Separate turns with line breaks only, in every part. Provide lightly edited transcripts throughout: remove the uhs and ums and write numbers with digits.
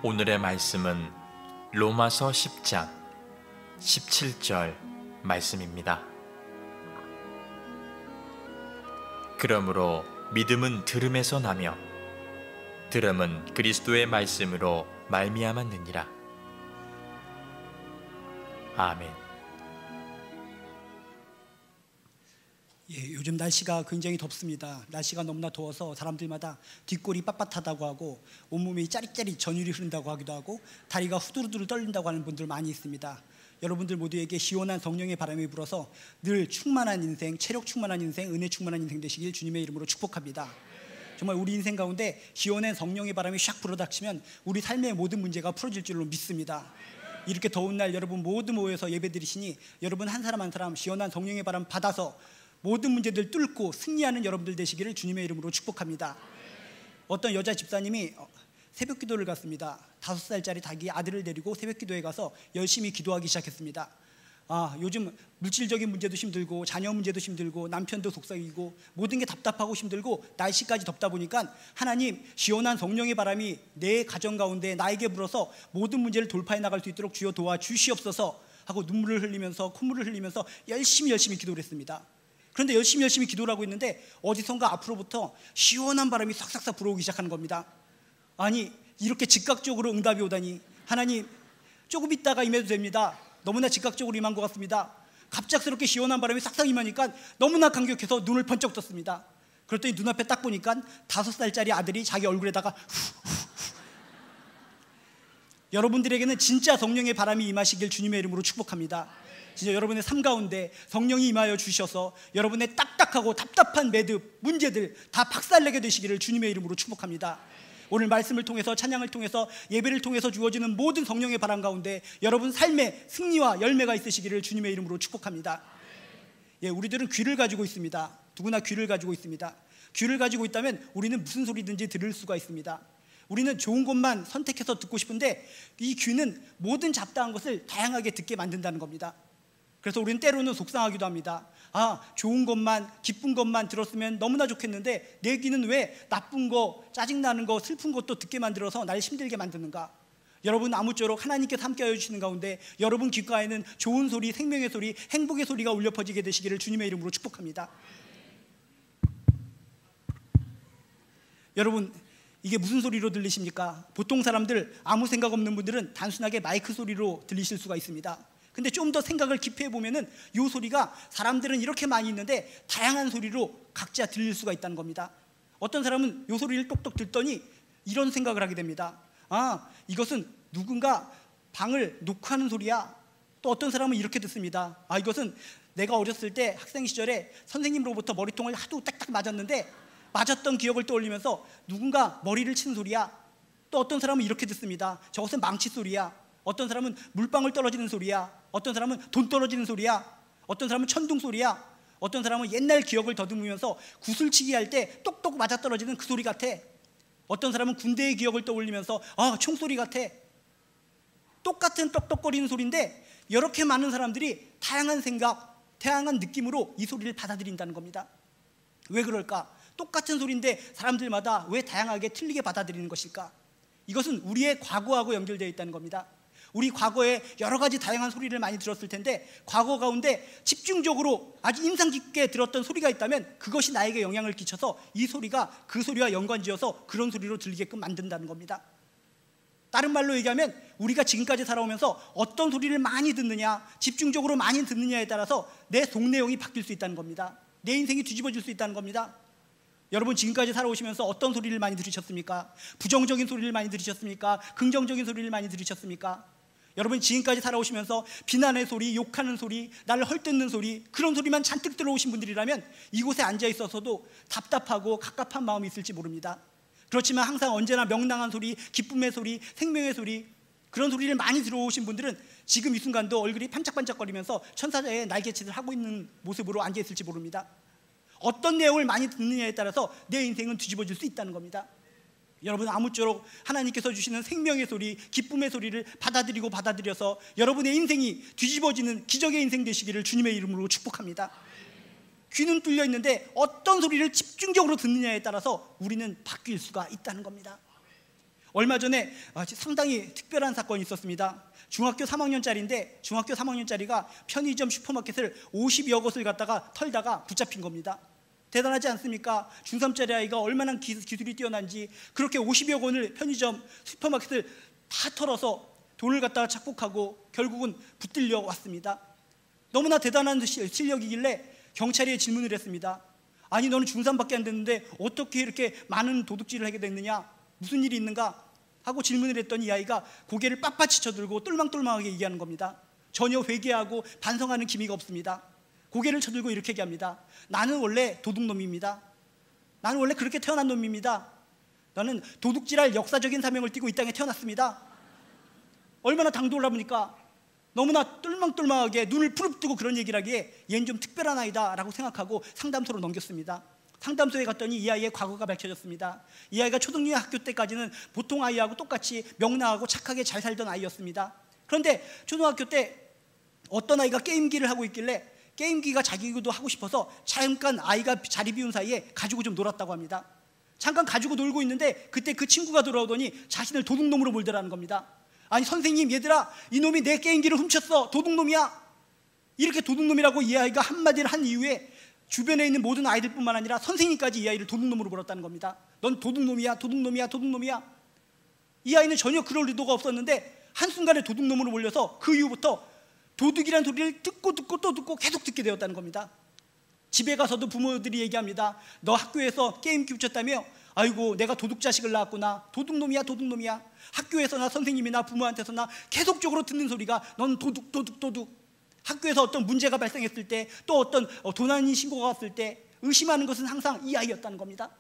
오늘의 말씀은 로마서 10장 17절 말씀입니다. 그러므로 믿음은 들음에서 나며 들음은 그리스도의 말씀으로 말미암았느니라. 아멘.
요즘 날씨가 굉장히 덥습니다. 날씨가 너무나 더워서 사람들마다 뒷골이 빳빳하다고 하고 온몸이 짜릿짜릿 전율이 흐른다고 하기도 하고 다리가 후두루두루 떨린다고 하는 분들 많이 있습니다. 여러분들 모두에게 시원한 성령의 바람이 불어서 늘 충만한 인생, 체력 충만한 인생, 은혜 충만한 인생 되시길 주님의 이름으로 축복합니다. 정말 우리 인생 가운데 시원한 성령의 바람이 샥 불어닥치면 우리 삶의 모든 문제가 풀어질 줄로 믿습니다. 이렇게 더운 날 여러분 모두 모여서 예배드리시니 여러분 한 사람 한 사람 시원한 성령의 바람 받아서 모든 문제들 뚫고 승리하는 여러분들 되시기를 주님의 이름으로 축복합니다. 어떤 여자 집사님이 새벽 기도를 갔습니다. 5살짜리 자기 아들을 데리고 새벽 기도에 가서 열심히 기도하기 시작했습니다. 요즘 물질적인 문제도 힘들고 자녀 문제도 힘들고 남편도 속삭이고 모든 게 답답하고 힘들고 날씨까지 덥다 보니까 하나님 시원한 성령의 바람이 내 가정 가운데 나에게 불어서 모든 문제를 돌파해 나갈 수 있도록 주여 도와주시옵소서 하고 눈물을 흘리면서 콧물을 흘리면서 열심히 기도를 했습니다. 그런데 열심히 기도를 하고 있는데 어디선가 앞으로부터 시원한 바람이 싹싹 불어오기 시작하는 겁니다. 아니 이렇게 즉각적으로 응답이 오다니 하나님 조금 있다가 임해도 됩니다. 너무나 즉각적으로 임한 것 같습니다. 갑작스럽게 시원한 바람이 싹싹 임하니까 너무나 감격해서 눈을 번쩍 떴습니다. 그랬더니 눈앞에 딱 보니까 5살짜리 아들이 자기 얼굴에다가 여러분들에게는 진짜 성령의 바람이 임하시길 주님의 이름으로 축복합니다. 진짜 여러분의 삶 가운데 성령이 임하여 주셔서 여러분의 딱딱하고 답답한 매듭, 문제들 다 박살내게 되시기를 주님의 이름으로 축복합니다. 오늘 말씀을 통해서 찬양을 통해서 예배를 통해서 주어지는 모든 성령의 바람 가운데 여러분 삶의 승리와 열매가 있으시기를 주님의 이름으로 축복합니다. 우리들은 귀를 가지고 있습니다. 누구나 귀를 가지고 있습니다. 귀를 가지고 있다면 우리는 무슨 소리든지 들을 수가 있습니다. 우리는 좋은 것만 선택해서 듣고 싶은데 이 귀는 모든 잡다한 것을 다양하게 듣게 만든다는 겁니다. 그래서 우리는 때로는 속상하기도 합니다. 좋은 것만 기쁜 것만 들었으면 너무나 좋겠는데 내 귀는 왜 나쁜 거, 짜증나는 거, 슬픈 것도 듣게 만들어서 날 힘들게 만드는가. 여러분 아무쪼록 하나님께서 함께하여 주시는 가운데 여러분 귓가에는 좋은 소리, 생명의 소리, 행복의 소리가 울려 퍼지게 되시기를 주님의 이름으로 축복합니다. 여러분 이게 무슨 소리로 들리십니까? 보통 사람들 아무 생각 없는 분들은 단순하게 마이크 소리로 들리실 수가 있습니다. 근데 좀 더 생각을 깊이 해보면은 이 소리가 사람들은 이렇게 많이 있는데 다양한 소리로 각자 들릴 수가 있다는 겁니다. 어떤 사람은 이 소리를 똑똑 듣더니 이런 생각을 하게 됩니다. 이것은 누군가 방을 녹화하는 소리야. 또 어떤 사람은 이렇게 듣습니다. 이것은 내가 어렸을 때 학생 시절에 선생님으로부터 머리통을 하도 딱딱 맞았는데 맞았던 기억을 떠올리면서 누군가 머리를 치는 소리야. 또 어떤 사람은 이렇게 듣습니다. 저것은 망치 소리야. 어떤 사람은 물방울 떨어지는 소리야. 어떤 사람은 돈 떨어지는 소리야. 어떤 사람은 천둥 소리야. 어떤 사람은 옛날 기억을 더듬으면서 구슬치기 할 때 똑똑 맞아떨어지는 그 소리 같아. 어떤 사람은 군대의 기억을 떠올리면서 총소리 같아. 똑같은 똑똑거리는 소리인데 이렇게 많은 사람들이 다양한 생각, 다양한 느낌으로 이 소리를 받아들인다는 겁니다. 왜 그럴까? 똑같은 소리인데 사람들마다 왜 다양하게 틀리게 받아들이는 것일까? 이것은 우리의 과거하고 연결되어 있다는 겁니다. 우리 과거에 여러 가지 다양한 소리를 많이 들었을 텐데 과거 가운데 집중적으로 아주 인상 깊게 들었던 소리가 있다면 그것이 나에게 영향을 끼쳐서 이 소리가 그 소리와 연관지어서 그런 소리로 들리게끔 만든다는 겁니다. 다른 말로 얘기하면 우리가 지금까지 살아오면서 어떤 소리를 많이 듣느냐, 집중적으로 많이 듣느냐에 따라서 내 속내용이 바뀔 수 있다는 겁니다. 내 인생이 뒤집어질 수 있다는 겁니다. 여러분 지금까지 살아오시면서 어떤 소리를 많이 들으셨습니까? 부정적인 소리를 많이 들으셨습니까? 긍정적인 소리를 많이 들으셨습니까? 여러분 지금까지 살아오시면서 비난의 소리, 욕하는 소리, 나를 헐뜯는 소리, 그런 소리만 잔뜩 들어오신 분들이라면 이곳에 앉아 있어서도 답답하고 갑갑한 마음이 있을지 모릅니다. 그렇지만 항상 언제나 명랑한 소리, 기쁨의 소리, 생명의 소리, 그런 소리를 많이 들어오신 분들은 지금 이 순간도 얼굴이 반짝반짝거리면서 천사의 날개짓을 하고 있는 모습으로 앉아 있을지 모릅니다. 어떤 내용을 많이 듣느냐에 따라서 내 인생은 뒤집어질 수 있다는 겁니다. 여러분 아무쪼록 하나님께서 주시는 생명의 소리, 기쁨의 소리를 받아들여서 여러분의 인생이 뒤집어지는 기적의 인생 되시기를 주님의 이름으로 축복합니다. 귀는 뚫려 있는데 어떤 소리를 집중적으로 듣느냐에 따라서 우리는 바뀔 수가 있다는 겁니다. 얼마 전에 상당히 특별한 사건이 있었습니다. 중학교 3학년짜리인데 중학교 3학년짜리가 편의점 슈퍼마켓을 50여 곳을 갖다가 털다가 붙잡힌 겁니다. 대단하지 않습니까? 중3짜리 아이가 얼마나 기술이 뛰어난지 그렇게 50여 권을 편의점 슈퍼마켓을 다 털어서 돈을 갖다가 착복하고 결국은 붙들려 왔습니다. 너무나 대단한 실력이길래 경찰에 질문을 했습니다. 아니 너는 중3밖에 안 됐는데 어떻게 이렇게 많은 도둑질을 하게 됐느냐? 무슨 일이 있는가? 하고 질문을 했더니 이 아이가 고개를 빳빳이 쳐들고 똘망똘망하게 얘기하는 겁니다. 전혀 회개하고 반성하는 기미가 없습니다. 고개를 쳐들고 이렇게 얘기합니다. 나는 원래 도둑놈입니다. 나는 원래 그렇게 태어난 놈입니다. 나는 도둑질할 역사적인 사명을 띠고 이 땅에 태어났습니다. 얼마나 당돌하니까 너무나 똘망똘망하게 눈을 부릅뜨고 그런 얘기를 하기에 얘는 좀 특별한 아이다 라고 생각하고 상담소로 넘겼습니다. 상담소에 갔더니 이 아이의 과거가 밝혀졌습니다. 이 아이가 초등학교 때까지는 보통 아이하고 똑같이 명랑하고 착하게 잘 살던 아이였습니다. 그런데 초등학교 때 어떤 아이가 게임기를 하고 있길래 게임기가 자기도 하고 싶어서 잠깐 아이가 자리 비운 사이에 가지고 좀 놀았다고 합니다. 잠깐 가지고 놀고 있는데 그때 그 친구가 돌아오더니 자신을 도둑놈으로 몰더라는 겁니다. 아니 선생님, 얘들아, 이놈이 내 게임기를 훔쳤어. 도둑놈이야. 이렇게 도둑놈이라고 이 아이가 한마디를 한 이후에 주변에 있는 모든 아이들뿐만 아니라 선생님까지 이 아이를 도둑놈으로 몰았다는 겁니다. 넌 도둑놈이야, 도둑놈이야, 도둑놈이야. 이 아이는 전혀 그럴 의도가 없었는데 한순간에 도둑놈으로 몰려서 그 이후부터 도둑이라는 소리를 듣고 또 듣고 계속 듣게 되었다는 겁니다. 집에 가서도 부모들이 얘기합니다. 너 학교에서 게임기 훔쳤다며? 아이고 내가 도둑 자식을 낳았구나. 도둑놈이야, 도둑놈이야. 학교에서나 선생님이나 부모한테서나 계속적으로 듣는 소리가 넌 도둑, 도둑, 도둑. 학교에서 어떤 문제가 발생했을 때, 또 어떤 도난이 신고가 왔을 때 의심하는 것은 항상 이 아이였다는 겁니다.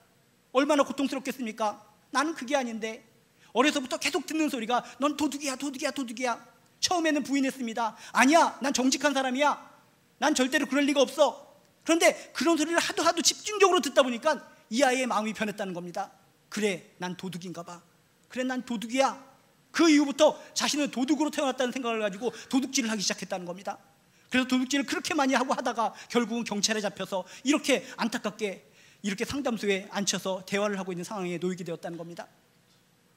얼마나 고통스럽겠습니까? 나는 그게 아닌데. 어려서부터 계속 듣는 소리가 넌 도둑이야, 도둑이야, 도둑이야. 처음에는 부인했습니다. 아니야, 난 정직한 사람이야. 난 절대로 그럴 리가 없어. 그런데 그런 소리를 하도 집중적으로 듣다 보니까 이 아이의 마음이 변했다는 겁니다. 그래, 난 도둑인가 봐. 그래, 난 도둑이야. 그 이후부터 자신은 도둑으로 태어났다는 생각을 가지고 도둑질을 하기 시작했다는 겁니다. 그래서 도둑질을 그렇게 많이 하다가 결국은 경찰에 잡혀서 이렇게 안타깝게 이렇게 상담소에 앉혀서 대화를 하고 있는 상황에 놓이게 되었다는 겁니다.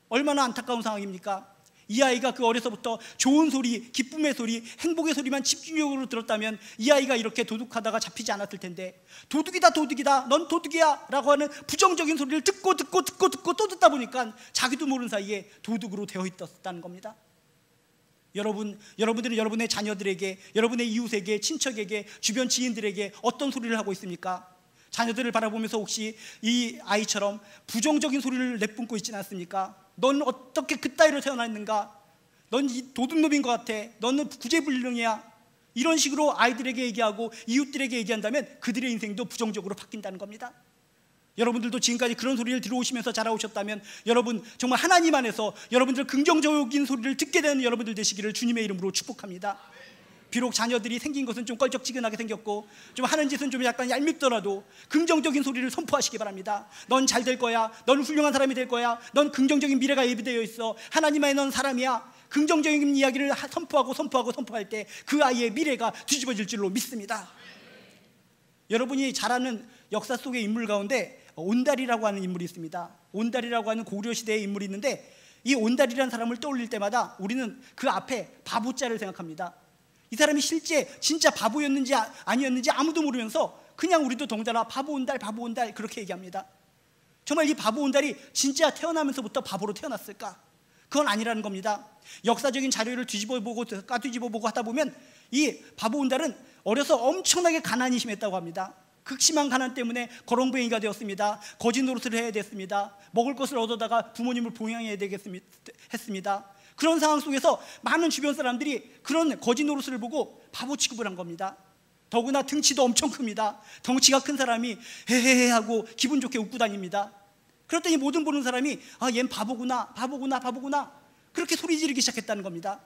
얼마나 안타까운 상황입니까? 이 아이가 그 어려서부터 좋은 소리, 기쁨의 소리, 행복의 소리만 집중적으로 들었다면 이 아이가 이렇게 도둑하다가 잡히지 않았을 텐데, 도둑이다, 도둑이다, 넌 도둑이야 라고 하는 부정적인 소리를 듣고 또 듣다 보니까 자기도 모르는 사이에 도둑으로 되어 있었다는 겁니다. 여러분들은 여러분의 자녀들에게, 여러분의 이웃에게, 친척에게, 주변 지인들에게 어떤 소리를 하고 있습니까? 자녀들을 바라보면서 혹시 이 아이처럼 부정적인 소리를 내뿜고 있지는 않습니까? 넌 어떻게 그따위로 태어났는가? 넌 이 도둑놈인 것 같아. 너는 구제불능이야. 이런 식으로 아이들에게 얘기하고 이웃들에게 얘기한다면 그들의 인생도 부정적으로 바뀐다는 겁니다. 여러분들도 지금까지 그런 소리를 들어오시면서 자라오셨다면 여러분 정말 하나님 안에서 여러분들 긍정적인 소리를 듣게 되는 여러분들 되시기를 주님의 이름으로 축복합니다. 비록 자녀들이 생긴 것은 좀 껄쩍지근하게 생겼고 좀 하는 짓은 좀 약간 얄밉더라도 긍정적인 소리를 선포하시기 바랍니다. 넌 잘 될 거야. 넌 훌륭한 사람이 될 거야. 넌 긍정적인 미래가 예비되어 있어. 하나님 안에 넌 사람이야. 긍정적인 이야기를 선포할 때 그 아이의 미래가 뒤집어질 줄로 믿습니다. 여러분이 잘 아는 역사 속의 인물 가운데 온달이라고 하는 인물이 있습니다. 온달이라고 하는 고려시대의 인물이 있는데 이 온달이라는 사람을 떠올릴 때마다 우리는 그 앞에 바보자를 생각합니다. 이 사람이 실제 진짜 바보였는지 아니었는지 아무도 모르면서 그냥 우리도 덩달아 바보 온달, 바보 온달 그렇게 얘기합니다. 정말 이 바보 온달이 진짜 태어나면서부터 바보로 태어났을까? 그건 아니라는 겁니다. 역사적인 자료를 뒤집어보고 까뒤집어보고 하다 보면 이 바보 온달은 어려서 엄청나게 가난이 심했다고 합니다. 극심한 가난 때문에 거렁뱅이가 되었습니다. 거짓 노릇을 해야 됐습니다. 먹을 것을 얻어다가 부모님을 봉양해야 했습니다. 그런 상황 속에서 많은 주변 사람들이 그런 거짓 노릇을 보고 바보 취급을 한 겁니다. 더구나 등치도 엄청 큽니다. 덩치가 큰 사람이 헤헤헤 하고 기분 좋게 웃고 다닙니다. 그랬더니 모든 보는 사람이 얜 바보구나, 바보구나, 바보구나 그렇게 소리 지르기 시작했다는 겁니다.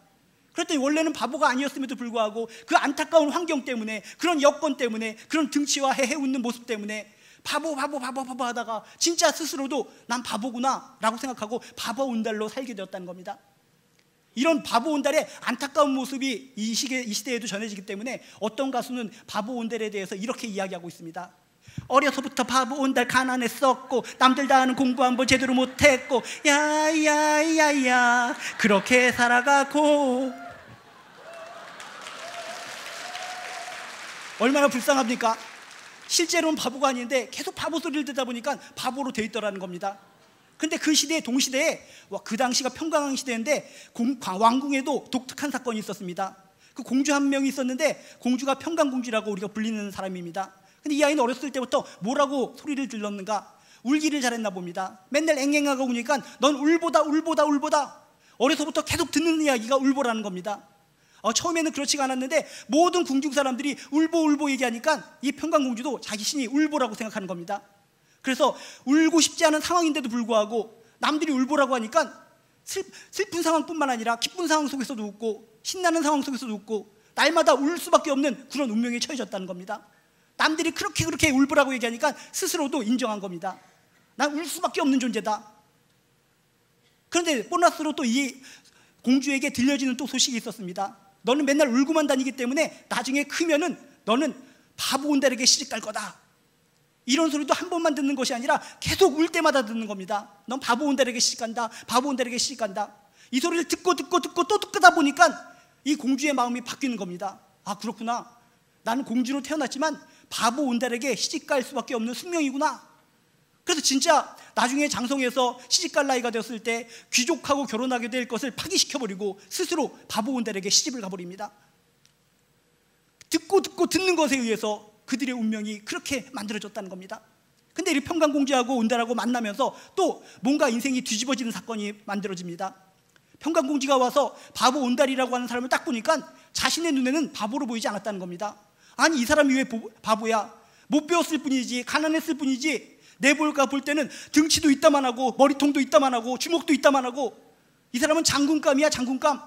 그랬더니 원래는 바보가 아니었음에도 불구하고 그 안타까운 환경 때문에, 그런 여건 때문에, 그런 등치와 헤헤 웃는 모습 때문에 바보 하다가 진짜 스스로도 난 바보구나 라고 생각하고 바보 온달로 살게 되었다는 겁니다. 이런 바보 온달의 안타까운 모습이 이 시대에도 전해지기 때문에 어떤 가수는 바보 온달에 대해서 이렇게 이야기하고 있습니다. 어려서부터 바보 온달 가난했었고 남들 다 하는 공부 한번 제대로 못했고 야야야야 그렇게 살아가고. 얼마나 불쌍합니까? 실제로는 바보가 아닌데 계속 바보 소리를 듣다 보니까 바보로 돼 있더라는 겁니다. 근데 그 시대에 동시대에 그 당시가 평강왕 시대인데 왕궁에도 독특한 사건이 있었습니다. 그 공주 한 명이 있었는데 공주가 평강공주라고 우리가 불리는 사람입니다. 근데 이 아이는 어렸을 때부터 뭐라고 소리를 질렀는가? 울기를 잘했나 봅니다. 맨날 앵앵하고 우니까 넌 울보다 울보다 울보다. 어려서부터 계속 듣는 이야기가 울보라는 겁니다. 처음에는 그렇지가 않았는데 모든 궁중 사람들이 울보 울보 얘기하니까 이 평강공주도 자신이 울보라고 생각하는 겁니다. 그래서 울고 싶지 않은 상황인데도 불구하고 남들이 울보라고 하니까 슬픈 상황뿐만 아니라 기쁜 상황 속에서도 웃고 신나는 상황 속에서도 웃고 날마다 울 수밖에 없는 그런 운명에 처해졌다는 겁니다. 남들이 그렇게 울보라고 얘기하니까 스스로도 인정한 겁니다. 난 울 수밖에 없는 존재다. 그런데 보너스로 또 이 공주에게 들려지는 또 소식이 있었습니다. 너는 맨날 울고만 다니기 때문에 나중에 크면은 너는 바보 온달에게 시집갈 거다. 이런 소리도 한 번만 듣는 것이 아니라 계속 울 때마다 듣는 겁니다. 넌 바보 온달에게 시집간다. 바보 온달에게 시집간다. 이 소리를 듣고 또 듣다 보니까 이 공주의 마음이 바뀌는 겁니다. 아, 그렇구나. 나는 공주로 태어났지만 바보 온달에게 시집갈 수밖에 없는 숙명이구나. 그래서 진짜 나중에 장성에서 시집갈 나이가 되었을 때 귀족하고 결혼하게 될 것을 파기시켜버리고 스스로 바보 온달에게 시집을 가버립니다. 듣고 듣는 것에 의해서 그들의 운명이 그렇게 만들어졌다는 겁니다. 근데 이 평강공주하고 온달하고 만나면서 또 뭔가 인생이 뒤집어지는 사건이 만들어집니다. 평강공주가 와서 바보 온달이라고 하는 사람을 딱 보니까 자신의 눈에는 바보로 보이지 않았다는 겁니다. 아니, 이 사람이 왜 바보야? 못 배웠을 뿐이지, 가난했을 뿐이지, 내볼까 볼 때는 등치도 있다만 하고 머리통도 있다만 하고 주먹도 있다만 하고 이 사람은 장군감이야, 장군감.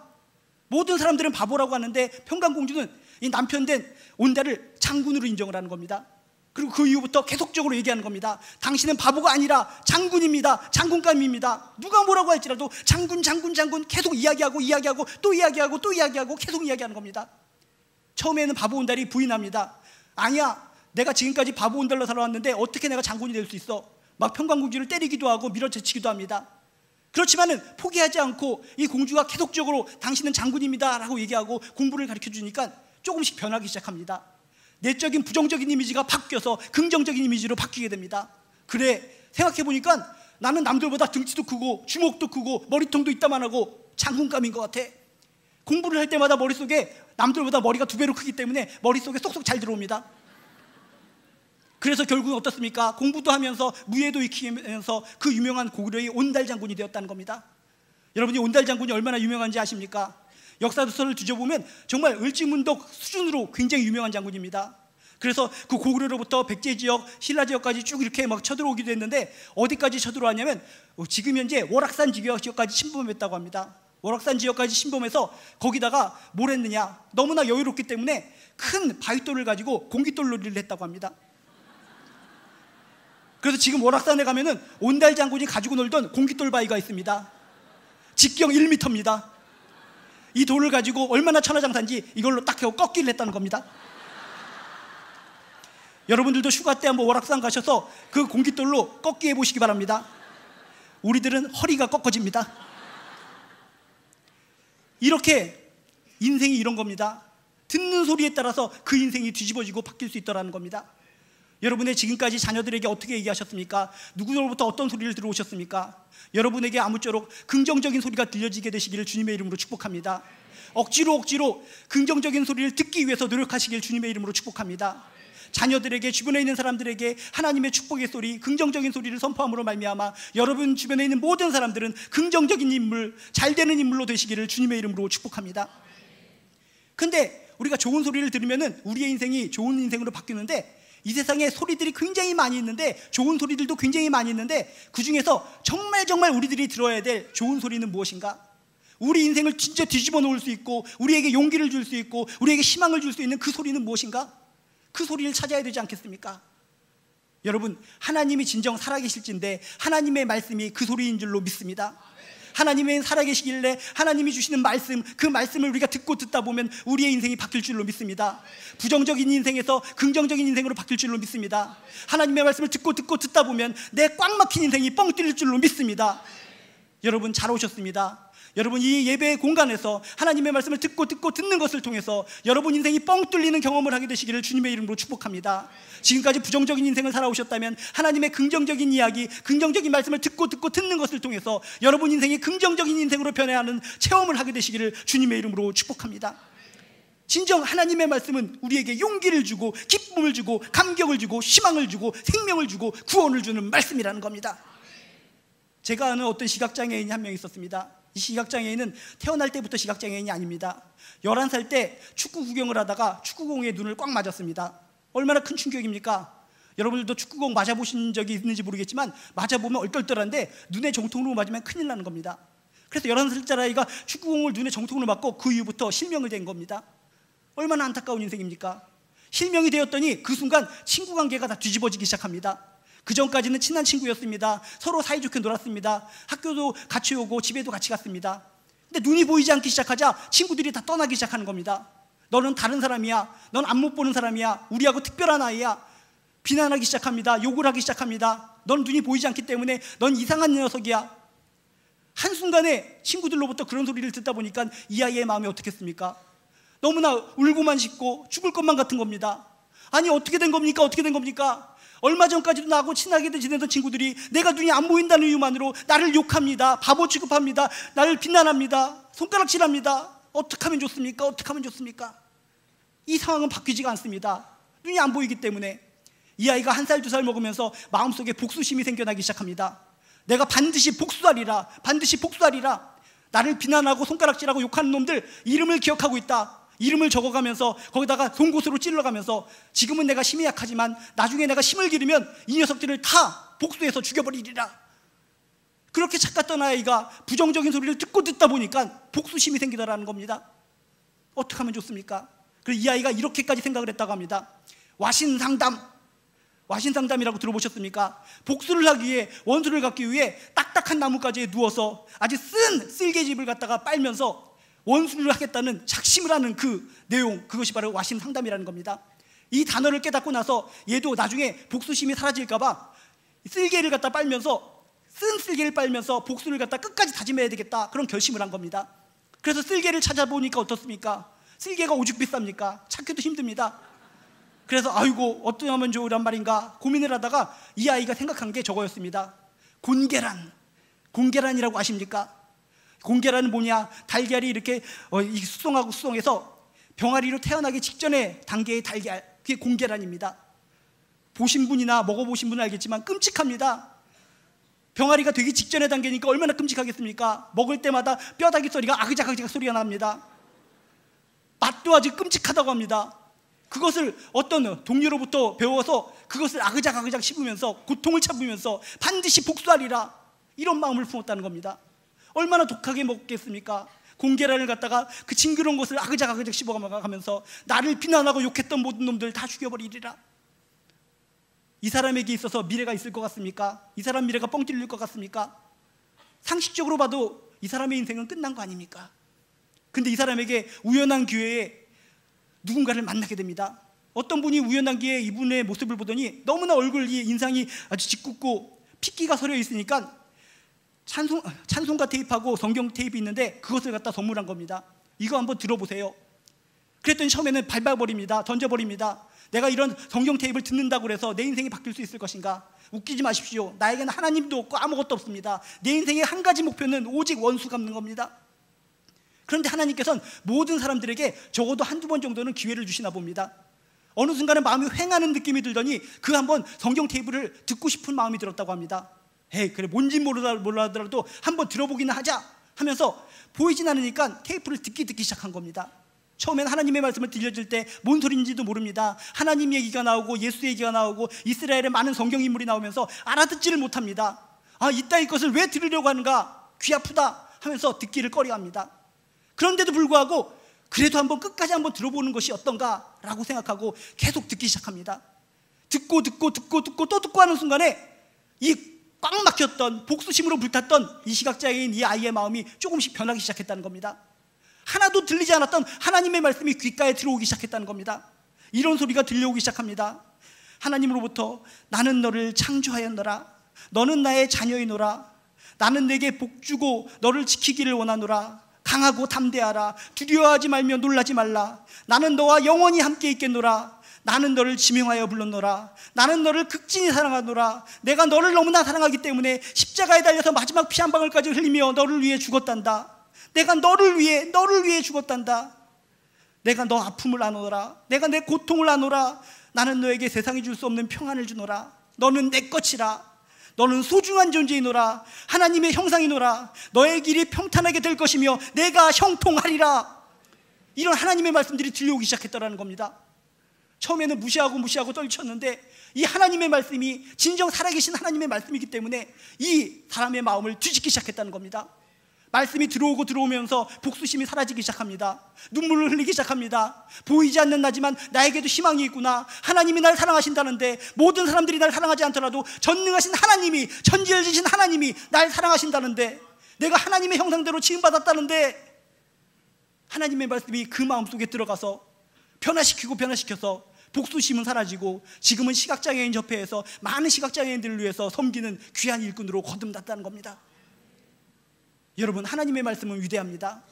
모든 사람들은 바보라고 하는데 평강공주는 이 남편 된 온달을 장군으로 인정을 하는 겁니다. 그리고 그 이후부터 계속적으로 얘기하는 겁니다. 당신은 바보가 아니라 장군입니다. 장군감입니다. 누가 뭐라고 할지라도 장군 계속 이야기하고 또 이야기하고 계속 이야기하는 겁니다. 처음에는 바보 온달이 부인합니다. 아니야, 내가 지금까지 바보 온달로 살아왔는데 어떻게 내가 장군이 될 수 있어? 막 평강공주를 때리기도 하고 밀어제치기도 합니다. 그렇지만은 포기하지 않고 이 공주가 계속적으로 당신은 장군입니다 라고 얘기하고 공부를 가르쳐주니까 조금씩 변하기 시작합니다. 내적인 부정적인 이미지가 바뀌어서 긍정적인 이미지로 바뀌게 됩니다. 그래, 생각해보니까 나는 남들보다 등치도 크고 주먹도 크고 머리통도 있다만 하고 장군감인 것 같아. 공부를 할 때마다 머릿속에 남들보다 머리가 2배로 크기 때문에 머릿속에 쏙쏙 잘 들어옵니다. 그래서 결국은 어떻습니까? 공부도 하면서 무예도 익히면서 그 유명한 고구려의 온달 장군이 되었다는 겁니다. 여러분이 온달 장군이 얼마나 유명한지 아십니까? 역사서를 뒤져보면 정말 을지문덕 수준으로 굉장히 유명한 장군입니다. 그래서 그 고구려로부터 백제 지역, 신라 지역까지 쭉 이렇게 막 쳐들어오기도 했는데 어디까지 쳐들어왔냐면 지금 현재 월악산 지역까지 침범했다고 합니다. 월악산 지역까지 침범해서 거기다가 뭘 했느냐, 너무나 여유롭기 때문에 큰 바위돌을 가지고 공깃돌 놀이를 했다고 합니다. 그래서 지금 월악산에 가면은 온달 장군이 가지고 놀던 공깃돌 바위가 있습니다. 직경 1m입니다. 이 돌을 가지고 얼마나 천하장사인지 이걸로 딱 해고 꺾기를 했다는 겁니다. 여러분들도 휴가 때 한번 월악산 가셔서 그 공깃돌로 꺾기 해보시기 바랍니다. 우리들은 허리가 꺾어집니다. 이렇게 인생이 이런 겁니다. 듣는 소리에 따라서 그 인생이 뒤집어지고 바뀔 수 있다는 겁니다. 여러분의 지금까지 자녀들에게 어떻게 얘기하셨습니까? 누구로부터 어떤 소리를 들어오셨습니까? 여러분에게 아무쪼록 긍정적인 소리가 들려지게 되시기를 주님의 이름으로 축복합니다. 억지로 긍정적인 소리를 듣기 위해서 노력하시길 주님의 이름으로 축복합니다. 자녀들에게, 주변에 있는 사람들에게 하나님의 축복의 소리, 긍정적인 소리를 선포함으로 말미암아 여러분 주변에 있는 모든 사람들은 긍정적인 인물, 잘되는 인물로 되시기를 주님의 이름으로 축복합니다. 근데 우리가 좋은 소리를 들으면 우리의 인생이 좋은 인생으로 바뀌는데, 이 세상에 소리들이 굉장히 많이 있는데, 좋은 소리들도 굉장히 많이 있는데, 그 중에서 정말 우리들이 들어야 될 좋은 소리는 무엇인가? 우리 인생을 진짜 뒤집어 놓을 수 있고 우리에게 용기를 줄 수 있고 우리에게 희망을 줄 수 있는 그 소리는 무엇인가? 그 소리를 찾아야 되지 않겠습니까? 여러분, 하나님이 진정 살아계실진데 하나님의 말씀이 그 소리인 줄로 믿습니다. 하나님의 살아계시길래 하나님이 주시는 말씀, 그 말씀을 우리가 듣다 보면 우리의 인생이 바뀔 줄로 믿습니다. 부정적인 인생에서 긍정적인 인생으로 바뀔 줄로 믿습니다. 하나님의 말씀을 듣다 보면 내 꽉 막힌 인생이 뻥 뚫릴 줄로 믿습니다. 여러분 잘 오셨습니다. 여러분 이 예배의 공간에서 하나님의 말씀을 듣는 것을 통해서 여러분 인생이 뻥 뚫리는 경험을 하게 되시기를 주님의 이름으로 축복합니다. 지금까지 부정적인 인생을 살아오셨다면 하나님의 긍정적인 이야기, 긍정적인 말씀을 듣는 것을 통해서 여러분 인생이 긍정적인 인생으로 변해가는 체험을 하게 되시기를 주님의 이름으로 축복합니다. 진정 하나님의 말씀은 우리에게 용기를 주고 기쁨을 주고 감격을 주고 희망을 주고 생명을 주고 구원을 주는 말씀이라는 겁니다. 제가 아는 어떤 시각장애인이 한 명 있었습니다. 이 시각장애인은 태어날 때부터 시각장애인이 아닙니다. 11살 때 축구 구경을 하다가 축구공에 눈을 꽉 맞았습니다. 얼마나 큰 충격입니까? 여러분들도 축구공 맞아보신 적이 있는지 모르겠지만 맞아보면 얼떨떨한데 눈에 정통으로 맞으면 큰일 나는 겁니다. 그래서 11살짜리 아이가 축구공을 눈에 정통으로 맞고 그 이후부터 실명이 된 겁니다. 얼마나 안타까운 인생입니까? 실명이 되었더니 그 순간 친구 관계가 다 뒤집어지기 시작합니다. 그 전까지는 친한 친구였습니다. 서로 사이좋게 놀았습니다. 학교도 같이 오고 집에도 같이 갔습니다. 근데 눈이 보이지 않기 시작하자 친구들이 다 떠나기 시작하는 겁니다. 너는 다른 사람이야. 넌 안 못 보는 사람이야. 우리하고 특별한 아이야. 비난하기 시작합니다. 욕을 하기 시작합니다. 넌 눈이 보이지 않기 때문에 넌 이상한 녀석이야. 한순간에 친구들로부터 그런 소리를 듣다 보니까 이 아이의 마음이 어떻겠습니까? 너무나 울고만 싶고 죽을 것만 같은 겁니다. 아니 어떻게 된 겁니까? 어떻게 된 겁니까? 얼마 전까지도 나하고 친하게 지내던 친구들이 내가 눈이 안 보인다는 이유만으로 나를 욕합니다. 바보 취급합니다. 나를 비난합니다. 손가락질합니다. 어떻게 하면 좋습니까? 어떻게 하면 좋습니까? 이 상황은 바뀌지가 않습니다. 눈이 안 보이기 때문에. 이 아이가 1살, 2살 먹으면서 마음속에 복수심이 생겨나기 시작합니다. 내가 반드시 복수하리라. 반드시 복수하리라. 나를 비난하고 손가락질하고 욕하는 놈들 이름을 기억하고 있다. 이름을 적어가면서 거기다가 송곳으로 찔러가면서 지금은 내가 힘이 약하지만 나중에 내가 힘을 기르면 이 녀석들을 다 복수해서 죽여버리리라. 그렇게 착각했던 아이가 부정적인 소리를 듣다 보니까 복수심이 생기더라는 겁니다. 어떻게 하면 좋습니까? 그래서 이 아이가 이렇게까지 생각을 했다고 합니다. 와신상담이라고 들어보셨습니까? 복수를 하기 위해, 원수를 갚기 위해 딱딱한 나뭇가지에 누워서 아주 쓴 쓸개집을 갖다가 빨면서 원수를 하겠다는 작심을 하는 그 내용, 그것이 바로 와심상담이라는 겁니다. 이 단어를 깨닫고 나서 얘도 나중에 복수심이 사라질까봐 쓸개를 갖다 빨면서, 쓴 쓸개를 빨면서 복수를 갖다 끝까지 다짐해야 되겠다, 그런 결심을 한 겁니다. 그래서 쓸개를 찾아보니까 어떻습니까? 쓸개가 오죽 비쌉니까? 찾기도 힘듭니다. 그래서 아이고 어떻게 하면 좋으란 말인가 고민을 하다가 이 아이가 생각한 게 저거였습니다. 곤계란이라고 아십니까? 곤계란은 뭐냐? 달걀이 이렇게 수송하고 수송해서 병아리로 태어나기 직전의 단계의 달걀, 그게 곤계란입니다. 보신 분이나 먹어보신 분은 알겠지만 끔찍합니다. 병아리가 되기 직전의 단계니까 얼마나 끔찍하겠습니까? 먹을 때마다 뼈다귀 소리가 아그작아그작 소리가 납니다. 맛도 아주 끔찍하다고 합니다. 그것을 어떤 동료로부터 배워서 그것을 아그작아그작 씹으면서 고통을 참으면서 반드시 복수하리라, 이런 마음을 품었다는 겁니다. 얼마나 독하게 먹겠습니까? 곤계란을 갖다가 그 징그러운 것을 아그작아그작 씹어가면서 나를 비난하고 욕했던 모든 놈들 다 죽여버리리라. 이 사람에게 있어서 미래가 있을 것 같습니까? 이 사람 미래가 뻥 뚫릴 것 같습니까? 상식적으로 봐도 이 사람의 인생은 끝난 거 아닙니까? 근데 이 사람에게 우연한 기회에 누군가를 만나게 됩니다. 어떤 분이 우연한 기회에 이분의 모습을 보더니 너무나 얼굴 인상이 아주 짓궂고 핏기가 서려 있으니까 찬송가 테이프하고 성경 테이프 있는데 그것을 갖다 선물한 겁니다. 이거 한번 들어보세요. 그랬더니 처음에는 밟아버립니다. 던져버립니다. 내가 이런 성경 테이프를 듣는다고 해서 내 인생이 바뀔 수 있을 것인가? 웃기지 마십시오. 나에게는 하나님도 없고 아무것도 없습니다. 내 인생의 한 가지 목표는 오직 원수 갚는 겁니다. 그런데 하나님께서는 모든 사람들에게 적어도 한두 번 정도는 기회를 주시나 봅니다. 어느 순간에 마음이 휑하는 느낌이 들더니 그 한번 성경 테이프를 듣고 싶은 마음이 들었다고 합니다. 에이 그래 뭔지 몰라더라도 한번 들어보기는 하자 하면서 보이진 않으니까 테이프를 듣기 시작한 겁니다. 처음엔 하나님의 말씀을 들려줄 때 뭔 소리인지도 모릅니다. 하나님 얘기가 나오고 예수 얘기가 나오고 이스라엘의 많은 성경 인물이 나오면서 알아듣지를 못합니다. 아 이따위 것을 왜 들으려고 하는가, 귀 아프다 하면서 듣기를 꺼려합니다. 그런데도 불구하고 그래도 한번 끝까지 한번 들어보는 것이 어떤가 라고 생각하고 계속 듣기 시작합니다. 듣고 또 듣고 하는 순간에 이 꽉 막혔던, 복수심으로 불탔던 이 시각장애인 이 아이의 마음이 조금씩 변하기 시작했다는 겁니다. 하나도 들리지 않았던 하나님의 말씀이 귓가에 들어오기 시작했다는 겁니다. 이런 소리가 들려오기 시작합니다. 하나님으로부터 나는 너를 창조하였노라, 너는 나의 자녀이노라, 나는 내게 복주고 너를 지키기를 원하노라, 강하고 담대하라, 두려워하지 말며 놀라지 말라, 나는 너와 영원히 함께 있겠노라, 나는 너를 지명하여 불렀노라, 나는 너를 극진히 사랑하노라, 내가 너를 너무나 사랑하기 때문에 십자가에 달려서 마지막 피 한 방울까지 흘리며 너를 위해 죽었단다. 내가 너를 위해 죽었단다. 내가 너 아픔을 아노라, 내가 내 고통을 아노라, 나는 너에게 세상이 줄 수 없는 평안을 주노라, 너는 내 것이라, 너는 소중한 존재이노라, 하나님의 형상이노라, 너의 길이 평탄하게 될 것이며 내가 형통하리라. 이런 하나님의 말씀들이 들려오기 시작했다는 겁니다. 처음에는 무시하고 떨쳤는데 이 하나님의 말씀이 진정 살아계신 하나님의 말씀이기 때문에 이 사람의 마음을 뒤집기 시작했다는 겁니다. 말씀이 들어오면서 복수심이 사라지기 시작합니다. 눈물을 흘리기 시작합니다. 보이지 않는 나지만 나에게도 희망이 있구나, 하나님이 날 사랑하신다는데, 모든 사람들이 날 사랑하지 않더라도 전능하신 하나님이, 천지를 지신 하나님이 날 사랑하신다는데, 내가 하나님의 형상대로 지음받았다는데, 하나님의 말씀이 그 마음속에 들어가서 변화시켜서 복수심은 사라지고 지금은 시각장애인 협회에서 많은 시각장애인들을 위해서 섬기는 귀한 일꾼으로 거듭났다는 겁니다. 여러분, 하나님의 말씀은 위대합니다.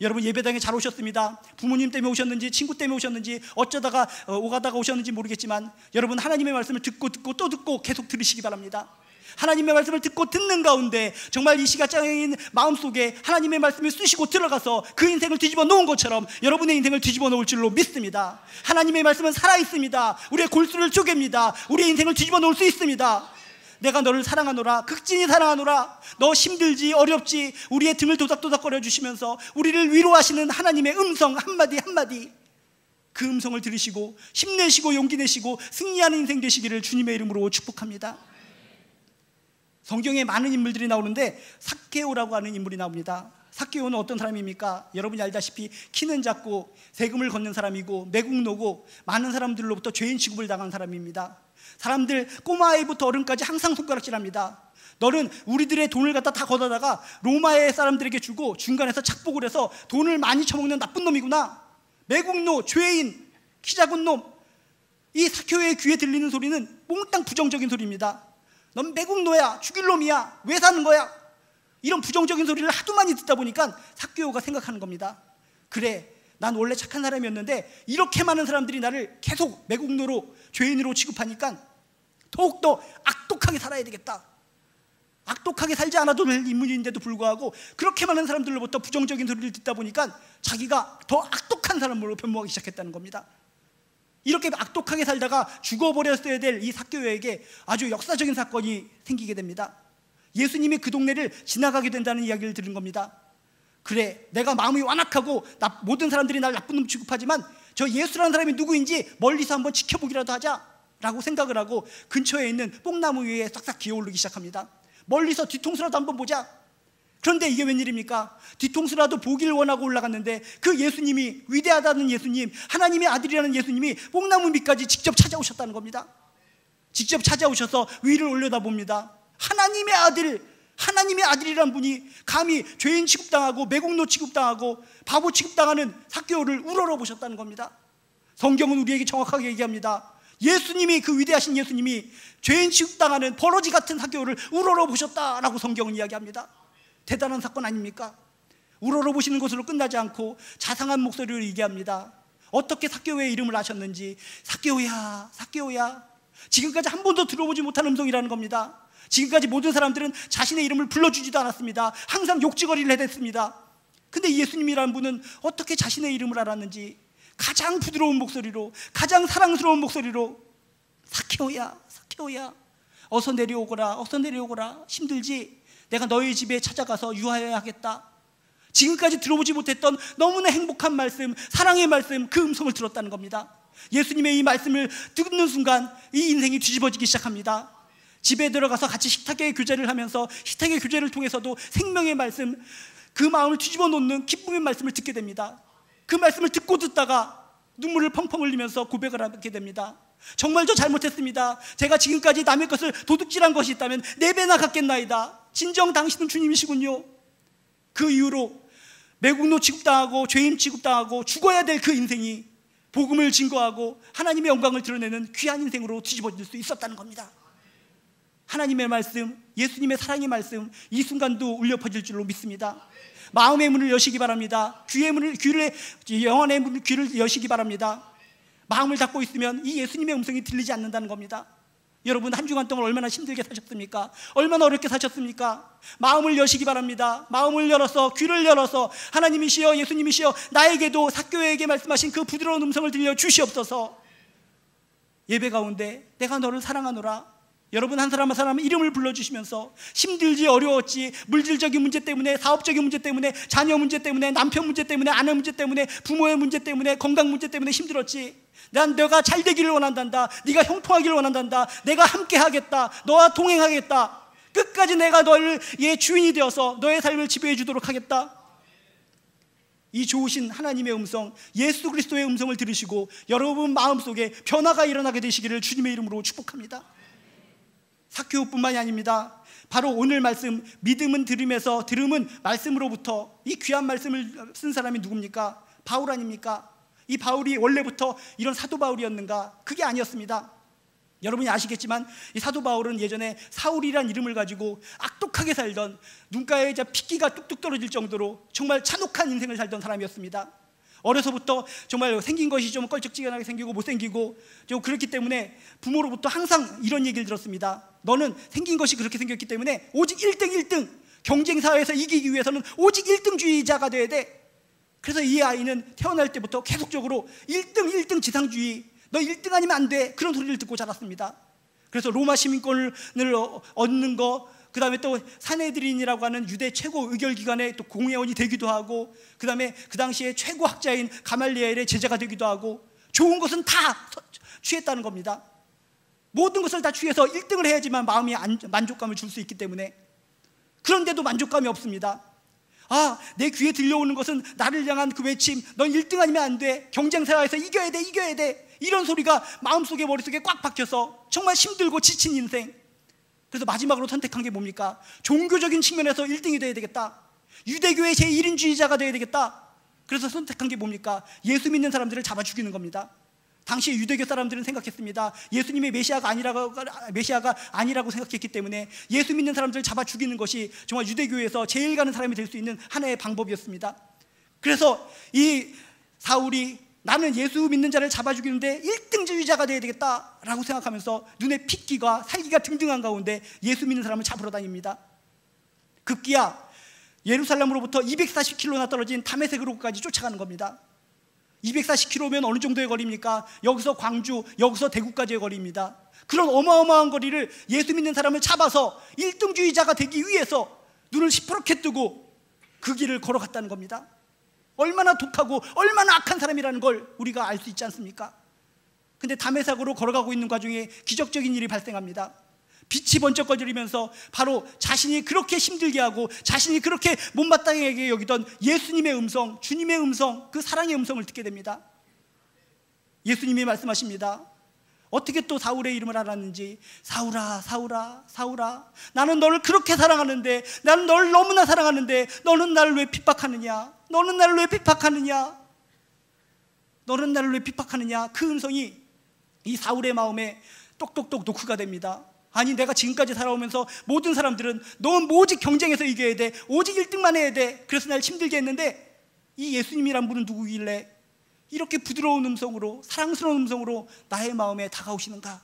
여러분, 예배당에 잘 오셨습니다. 부모님 때문에 오셨는지 친구 때문에 오셨는지 어쩌다가 오가다가 오셨는지 모르겠지만 여러분, 하나님의 말씀을 듣고 또 듣고 계속 들으시기 바랍니다. 하나님의 말씀을 듣고 듣는 가운데 정말 이 시각장애인 마음속에 하나님의 말씀을 쑤시고 들어가서 그 인생을 뒤집어 놓은 것처럼 여러분의 인생을 뒤집어 놓을 줄로 믿습니다. 하나님의 말씀은 살아있습니다. 우리의 골수를 쪼갭니다. 우리의 인생을 뒤집어 놓을 수 있습니다. 내가 너를 사랑하노라, 극진히 사랑하노라, 너 힘들지 어렵지, 우리의 등을 도닥도닥거려 주시면서 우리를 위로하시는 하나님의 음성 한마디 한마디, 그 음성을 들으시고 힘내시고 용기 내시고 승리하는 인생 되시기를 주님의 이름으로 축복합니다. 성경에 많은 인물들이 나오는데 삭개오라고 하는 인물이 나옵니다. 삭개오는 어떤 사람입니까? 여러분이 알다시피 키는 작고 세금을 걷는 사람이고 매국노고 많은 사람들로부터 죄인 취급을 당한 사람입니다. 사람들 꼬마아이부터 어른까지 항상 손가락질합니다. 너는 우리들의 돈을 갖다 다 걷어다가 로마의 사람들에게 주고 중간에서 착복을 해서 돈을 많이 처먹는 나쁜 놈이구나. 매국노, 죄인, 키 작은 놈. 이 삭개오의 귀에 들리는 소리는 몽땅 부정적인 소리입니다. 넌 매국노야, 죽일 놈이야, 왜 사는 거야? 이런 부정적인 소리를 하도 많이 듣다 보니까 삭개오가 생각하는 겁니다. 그래, 난 원래 착한 사람이었는데 이렇게 많은 사람들이 나를 계속 매국노로, 죄인으로 취급하니까 더욱더 악독하게 살아야 되겠다. 악독하게 살지 않아도 될 인물인데도 불구하고 그렇게 많은 사람들로부터 부정적인 소리를 듣다 보니까 자기가 더 악독한 사람으로 변모하기 시작했다는 겁니다. 이렇게 악독하게 살다가 죽어버렸어야 될 이 삭개오에게 아주 역사적인 사건이 생기게 됩니다. 예수님이 그 동네를 지나가게 된다는 이야기를 들은 겁니다. 그래, 내가 마음이 완악하고 모든 사람들이 날 나쁜 놈 취급하지만 저 예수라는 사람이 누구인지 멀리서 한번 지켜보기라도 하자라고 생각을 하고 근처에 있는 뽕나무 위에 싹싹 기어오르기 시작합니다. 멀리서 뒤통수라도 한번 보자. 그런데 이게 웬일입니까? 뒤통수라도 보기를 원하고 올라갔는데 그 예수님이, 위대하다는 예수님, 하나님의 아들이라는 예수님이 뽕나무 밑까지 직접 찾아오셨다는 겁니다. 직접 찾아오셔서 위를 올려다봅니다. 하나님의 아들, 하나님의 아들이란 분이 감히 죄인 취급당하고 매국노 취급당하고 바보 취급당하는 삭개오를 우러러보셨다는 겁니다. 성경은 우리에게 정확하게 얘기합니다. 예수님이, 그 위대하신 예수님이 죄인 취급당하는 버러지 같은 삭개오를 우러러보셨다라고 성경은 이야기합니다. 대단한 사건 아닙니까? 우러러보시는 것으로 끝나지 않고 자상한 목소리로 얘기합니다. 어떻게 삭개오의 이름을 아셨는지. 삭개오야, 삭개오야. 지금까지 한 번도 들어보지 못한 음성이라는 겁니다. 지금까지 모든 사람들은 자신의 이름을 불러주지도 않았습니다. 항상 욕지거리를 해댔습니다. 근데 예수님이라는 분은 어떻게 자신의 이름을 알았는지 가장 부드러운 목소리로, 가장 사랑스러운 목소리로, 삭개오야, 삭개오야, 어서 내려오거라, 어서 내려오거라. 힘들지? 내가 너희 집에 찾아가서 유하여야 하겠다. 지금까지 들어보지 못했던 너무나 행복한 말씀, 사랑의 말씀, 그 음성을 들었다는 겁니다. 예수님의 이 말씀을 듣는 순간 이 인생이 뒤집어지기 시작합니다. 집에 들어가서 같이 식탁의 교제를 하면서 식탁의 교제를 통해서도 생명의 말씀, 그 마음을 뒤집어 놓는 기쁨의 말씀을 듣게 됩니다. 그 말씀을 듣고 듣다가 눈물을 펑펑 흘리면서 고백을 하게 됩니다. 정말 저 잘못했습니다. 제가 지금까지 남의 것을 도둑질한 것이 있다면 4배나 갚겠나이다. 진정 당신은 주님이시군요. 그 이후로 매국노 취급당하고 죄인 취급당하고 죽어야 될 그 인생이 복음을 증거하고 하나님의 영광을 드러내는 귀한 인생으로 뒤집어질 수 있었다는 겁니다. 하나님의 말씀, 예수님의 사랑의 말씀, 이 순간도 울려 퍼질 줄로 믿습니다. 마음의 문을 여시기 바랍니다. 영혼의 귀를 여시기 바랍니다. 마음을 닫고 있으면 이 예수님의 음성이 들리지 않는다는 겁니다. 여러분, 한 주간 동안 얼마나 힘들게 사셨습니까? 얼마나 어렵게 사셨습니까? 마음을 여시기 바랍니다. 마음을 열어서, 귀를 열어서 하나님이시여, 예수님이시여, 나에게도 삭개오에게 말씀하신 그 부드러운 음성을 들려 주시옵소서. 예배 가운데 내가 너를 사랑하노라. 여러분, 한 사람 한 사람 이름을 불러주시면서 힘들지, 어려웠지, 물질적인 문제 때문에, 사업적인 문제 때문에, 자녀 문제 때문에, 남편 문제 때문에, 아내 문제 때문에, 부모의 문제 때문에, 건강 문제 때문에 힘들었지. 난 너가 잘 되기를 원한단다. 네가 형통하기를 원한단다. 내가 함께 하겠다. 너와 동행하겠다. 끝까지 내가 너의 주인이 되어서 너의 삶을 지배해 주도록 하겠다. 이 좋으신 하나님의 음성, 예수 그리스도의 음성을 들으시고 여러분 마음속에 변화가 일어나게 되시기를 주님의 이름으로 축복합니다. 삭개오뿐만이 아닙니다. 바로 오늘 말씀, 믿음은 들음에서, 들음은 말씀으로부터, 이 귀한 말씀을 쓴 사람이 누굽니까? 바울 아닙니까? 이 바울이 원래부터 이런 사도 바울이었는가? 그게 아니었습니다. 여러분이 아시겠지만 이 사도 바울은 예전에 사울이란 이름을 가지고 악독하게 살던, 눈가에 이제 핏기가 뚝뚝 떨어질 정도로 정말 잔혹한 인생을 살던 사람이었습니다. 어려서부터 정말 생긴 것이 좀 껄쩍지근하게 생기고 못생기고 좀 그렇기 때문에 부모로부터 항상 이런 얘기를 들었습니다. 너는 생긴 것이 그렇게 생겼기 때문에 오직 1등 경쟁사회에서 이기기 위해서는 오직 1등주의자가 돼야 돼. 그래서 이 아이는 태어날 때부터 계속적으로 1등 지상주의, 너 1등 아니면 안 돼, 그런 소리를 듣고 자랐습니다. 그래서 로마 시민권을 얻는 거, 그 다음에 또 산헤드린이라고 하는 유대 최고 의결기관의 또 공회원이 되기도 하고, 그 다음에 그 당시에 최고 학자인 가말리엘의 제자가 되기도 하고, 좋은 것은 다 취했다는 겁니다. 모든 것을 다 취해서 1등을 해야지만 마음이 만족감을 줄 수 있기 때문에. 그런데도 만족감이 없습니다. 아, 내 귀에 들려오는 것은 나를 향한 그 외침, 넌 1등 아니면 안 돼, 경쟁사회에서 이겨야 돼, 이런 소리가 마음속에, 머릿속에 꽉 박혀서 정말 힘들고 지친 인생. 그래서 마지막으로 선택한 게 뭡니까? 종교적인 측면에서 1등이 돼야 되겠다. 유대교의 제1인주의자가 돼야 되겠다. 그래서 선택한 게 뭡니까? 예수 믿는 사람들을 잡아 죽이는 겁니다. 당시 유대교 사람들은 생각했습니다. 예수님이 메시아가 아니라고 생각했기 때문에 예수 믿는 사람들을 잡아 죽이는 것이 정말 유대교에서 제일 가는 사람이 될 수 있는 하나의 방법이었습니다. 그래서 이 사울이 나는 예수 믿는 자를 잡아 죽이는데 1등주의자가 돼야 되겠다라고 생각하면서 눈에 핏기가 살기가 등등한 가운데 예수 믿는 사람을 잡으러 다닙니다. 급기야 예루살렘으로부터 240km나 떨어진 다메섹으로까지 쫓아가는 겁니다. 240km면 어느 정도의 거리입니까? 여기서 광주, 여기서 대구까지의 거리입니다. 그런 어마어마한 거리를 예수 믿는 사람을 잡아서 1등주의자가 되기 위해서 눈을 시퍼렇게 뜨고 그 길을 걸어갔다는 겁니다. 얼마나 독하고 얼마나 악한 사람이라는 걸 우리가 알 수 있지 않습니까? 근데 다메섹으로 걸어가고 있는 과정에 기적적인 일이 발생합니다. 빛이 번쩍거리면서 바로 자신이 그렇게 힘들게 하고 자신이 그렇게 못마땅하게 여기던 예수님의 음성, 주님의 음성, 그 사랑의 음성을 듣게 됩니다. 예수님이 말씀하십니다. 어떻게 또 사울의 이름을 알았는지, 사울아, 사울아, 사울아, 나는 너를 그렇게 사랑하는데, 나는 너를 너무나 사랑하는데 너는 나를 왜 핍박하느냐? 너는 나를 왜 핍박하느냐? 너는 나를 왜 핍박하느냐? 그 음성이 이 사울의 마음에 똑똑똑 녹화가 됩니다. 아니, 내가 지금까지 살아오면서 모든 사람들은 넌 오직 경쟁에서 이겨야 돼, 오직 1등만 해야 돼, 그래서 날 힘들게 했는데 이 예수님이란 분은 누구길래 이렇게 부드러운 음성으로, 사랑스러운 음성으로 나의 마음에 다가오시는가?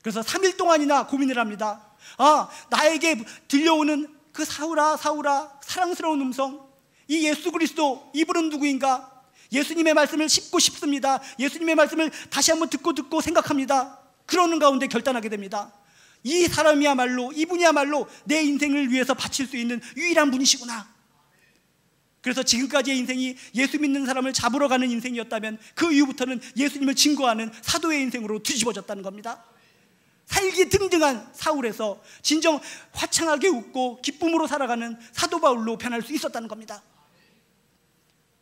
그래서 3일 동안이나 고민을 합니다. 아, 나에게 들려오는 그 사울아, 사울아, 사랑스러운 음성, 이 예수 그리스도, 이분은 누구인가? 예수님의 말씀을 씹고 싶습니다. 예수님의 말씀을 다시 한번 듣고 생각합니다. 그러는 가운데 결단하게 됩니다. 이 사람이야말로, 이분이야말로 내 인생을 위해서 바칠 수 있는 유일한 분이시구나. 그래서 지금까지의 인생이 예수 믿는 사람을 잡으러 가는 인생이었다면 그 이후부터는 예수님을 증거하는 사도의 인생으로 뒤집어졌다는 겁니다. 살기 등등한 사울에서 진정 화창하게 웃고 기쁨으로 살아가는 사도 바울로 변할 수 있었다는 겁니다.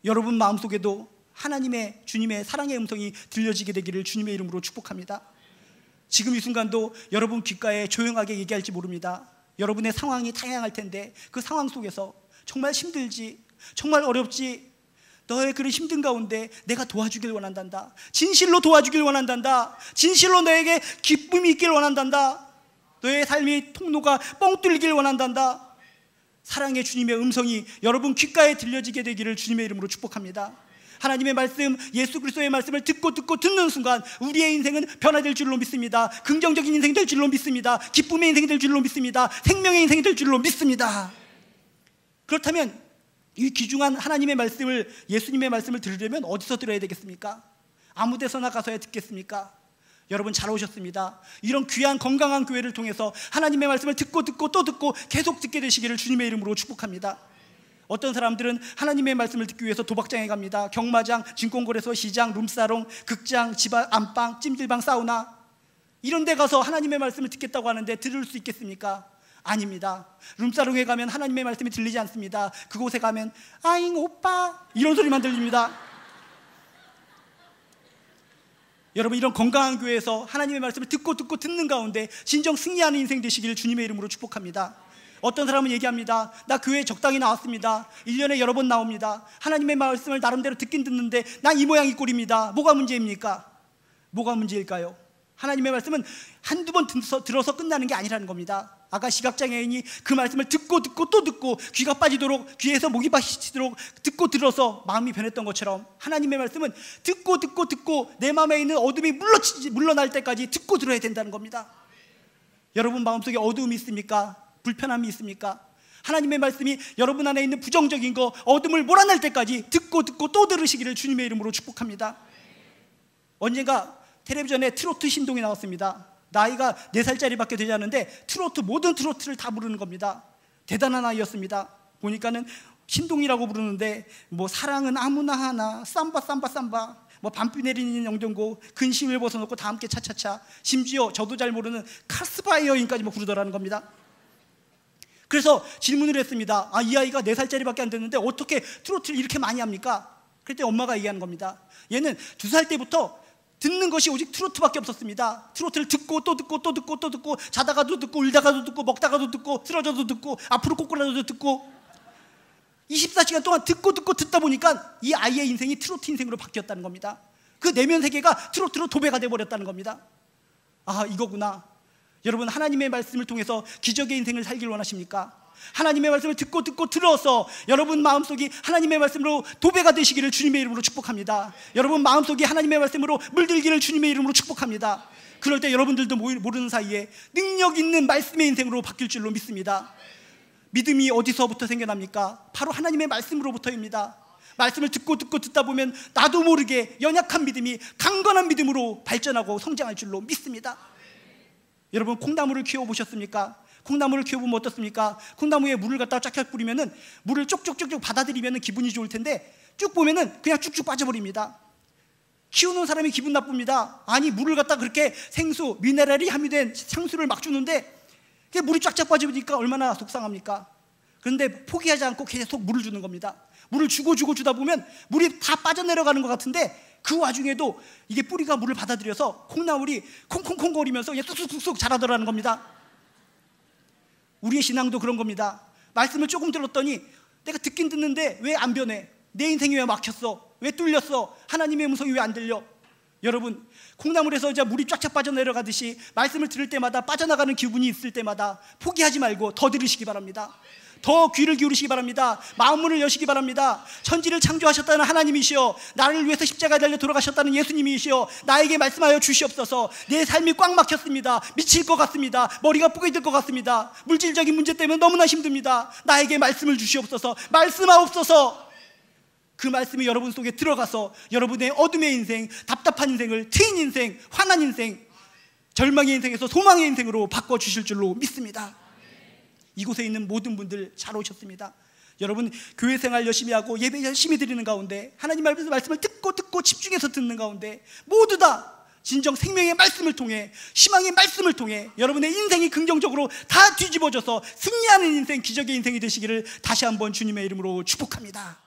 여러분 마음속에도 하나님의 주님의 사랑의 음성이 들려지게 되기를 주님의 이름으로 축복합니다. 지금 이 순간도 여러분 귓가에 조용하게 얘기할지 모릅니다. 여러분의 상황이 다양할 텐데 그 상황 속에서 정말 힘들지, 정말 어렵지, 너의 그런 힘든 가운데 내가 도와주길 원한단다. 진실로 도와주길 원한단다. 진실로 너에게 기쁨이 있길 원한단다. 너의 삶의 통로가 뻥 뚫리길 원한단다. 사랑의 주님의 음성이 여러분 귓가에 들려지게 되기를 주님의 이름으로 축복합니다. 하나님의 말씀, 예수 그리스도의 말씀을 듣고 듣는 순간 우리의 인생은 변화될 줄로 믿습니다. 긍정적인 인생이 될 줄로 믿습니다. 기쁨의 인생이 될 줄로 믿습니다. 생명의 인생이 될 줄로 믿습니다. 그렇다면 이 귀중한 하나님의 말씀을, 예수님의 말씀을 들으려면 어디서 들어야 되겠습니까? 아무 데서나 가서야 듣겠습니까? 여러분 잘 오셨습니다. 이런 귀한 건강한 교회를 통해서 하나님의 말씀을 듣고 또 듣고 계속 듣게 되시기를 주님의 이름으로 축복합니다. 어떤 사람들은 하나님의 말씀을 듣기 위해서 도박장에 갑니다. 경마장, 증권거래소, 시장, 룸사롱, 극장, 집 안방, 찜질방, 사우나, 이런 데 가서 하나님의 말씀을 듣겠다고 하는데 들을 수 있겠습니까? 아닙니다. 룸사롱에 가면 하나님의 말씀이 들리지 않습니다. 그곳에 가면 아잉 오빠 이런 소리만 들립니다. 여러분, 이런 건강한 교회에서 하나님의 말씀을 듣고 듣는 가운데 진정 승리하는 인생 되시기를 주님의 이름으로 축복합니다. 어떤 사람은 얘기합니다. 나 교회에 적당히 나왔습니다. 1년에 여러 번 나옵니다. 하나님의 말씀을 나름대로 듣긴 듣는데 난 이 모양 이 꼴입니다. 뭐가 문제입니까? 뭐가 문제일까요? 하나님의 말씀은 한두 번 들어서 끝나는 게 아니라는 겁니다. 아까 시각장애인이 그 말씀을 듣고 또 듣고 귀가 빠지도록, 귀에서 목이 빠지도록 듣고 들어서 마음이 변했던 것처럼 하나님의 말씀은 듣고 내 마음에 있는 어둠이 물러날 때까지 듣고 들어야 된다는 겁니다. 여러분 마음속에 어두움이 있습니까? 불편함이 있습니까? 하나님의 말씀이 여러분 안에 있는 부정적인 거, 어둠을 몰아낼 때까지 듣고 또 들으시기를 주님의 이름으로 축복합니다. 언젠가 텔레비전에 트로트 신동이 나왔습니다. 나이가 4살짜리밖에 되지 않는데 모든 트로트를 다 부르는 겁니다. 대단한 아이였습니다. 보니까는 신동이라고 부르는데 뭐 사랑은 아무나 하나, 삼바 뭐 밤비 내리는 영등고, 근심을 벗어놓고 다 함께 차차차, 심지어 저도 잘 모르는 카스파이어인까지 뭐 부르더라는 겁니다. 그래서 질문을 했습니다. 이 아이가 4살짜리밖에 안 됐는데 어떻게 트로트를 이렇게 많이 합니까? 그랬더니 엄마가 얘기하는 겁니다. 얘는 2살 때부터 듣는 것이 오직 트로트밖에 없었습니다. 트로트를 듣고 또 듣고 자다가도 듣고 울다가도 듣고 먹다가도 듣고 쓰러져도 듣고 앞으로 꼬꾸라져도 듣고 24시간 동안 듣고 듣다 보니까 이 아이의 인생이 트로트 인생으로 바뀌었다는 겁니다. 그 내면 세계가 트로트로 도배가 돼버렸다는 겁니다. 이거구나. 여러분, 하나님의 말씀을 통해서 기적의 인생을 살길 원하십니까? 하나님의 말씀을 듣고 들어서 여러분 마음속이 하나님의 말씀으로 도배가 되시기를 주님의 이름으로 축복합니다. 여러분 마음속이 하나님의 말씀으로 물들기를 주님의 이름으로 축복합니다. 그럴 때 여러분들도 모르는 사이에 능력 있는 말씀의 인생으로 바뀔 줄로 믿습니다. 믿음이 어디서부터 생겨납니까? 바로 하나님의 말씀으로부터입니다. 말씀을 듣고 듣다 보면 나도 모르게 연약한 믿음이 강건한 믿음으로 발전하고 성장할 줄로 믿습니다. 여러분, 콩나물을 키워보셨습니까? 콩나물을 키워보면 어떻습니까? 콩나무에 물을 갖다가 쫙쫙 뿌리면은 물을 쪽쪽쪽쪽 받아들이면 기분이 좋을 텐데 쭉 보면은 그냥 쭉쭉 빠져버립니다. 키우는 사람이 기분 나쁩니다. 아니, 물을 갖다 그렇게 생수, 미네랄이 함유된 생수를 막 주는데 물이 쫙쫙 빠져버리니까 얼마나 속상합니까? 그런데 포기하지 않고 계속 물을 주는 겁니다. 물을 주다 보면 물이 다 빠져내려가는 것 같은데 그 와중에도 이게 뿌리가 물을 받아들여서 콩나물이 콩콩콩거리면서 쑥쑥쑥쑥 자라더라는 겁니다. 우리의 신앙도 그런 겁니다. 말씀을 조금 들었더니 내가 듣긴 듣는데 왜 안 변해? 내 인생이 왜 막혔어? 왜 뚫렸어? 하나님의 음성이 왜 안 들려? 여러분, 콩나물에서 이제 물이 쫙쫙 빠져내려가듯이 말씀을 들을 때마다 빠져나가는 기분이 있을 때마다 포기하지 말고 더 들으시기 바랍니다. 더 귀를 기울이시기 바랍니다. 마음문을 여시기 바랍니다. 천지를 창조하셨다는 하나님이시여, 나를 위해서 십자가에 달려 돌아가셨다는 예수님이시여, 나에게 말씀하여 주시옵소서. 내 삶이 꽉 막혔습니다. 미칠 것 같습니다. 머리가 뽀개질 것 같습니다. 물질적인 문제 때문에 너무나 힘듭니다. 나에게 말씀을 주시옵소서. 말씀하옵소서. 그 말씀이 여러분 속에 들어가서 여러분의 어둠의 인생, 답답한 인생을 트인 인생, 화난 인생, 절망의 인생에서 소망의 인생으로 바꿔주실 줄로 믿습니다. 이곳에 있는 모든 분들 잘 오셨습니다. 여러분, 교회 생활 열심히 하고 예배 열심히 드리는 가운데, 하나님 말씀을 듣고 집중해서 듣는 가운데 모두 다 진정 생명의 말씀을 통해, 희망의 말씀을 통해 여러분의 인생이 긍정적으로 다 뒤집어져서 승리하는 인생, 기적의 인생이 되시기를 다시 한번 주님의 이름으로 축복합니다.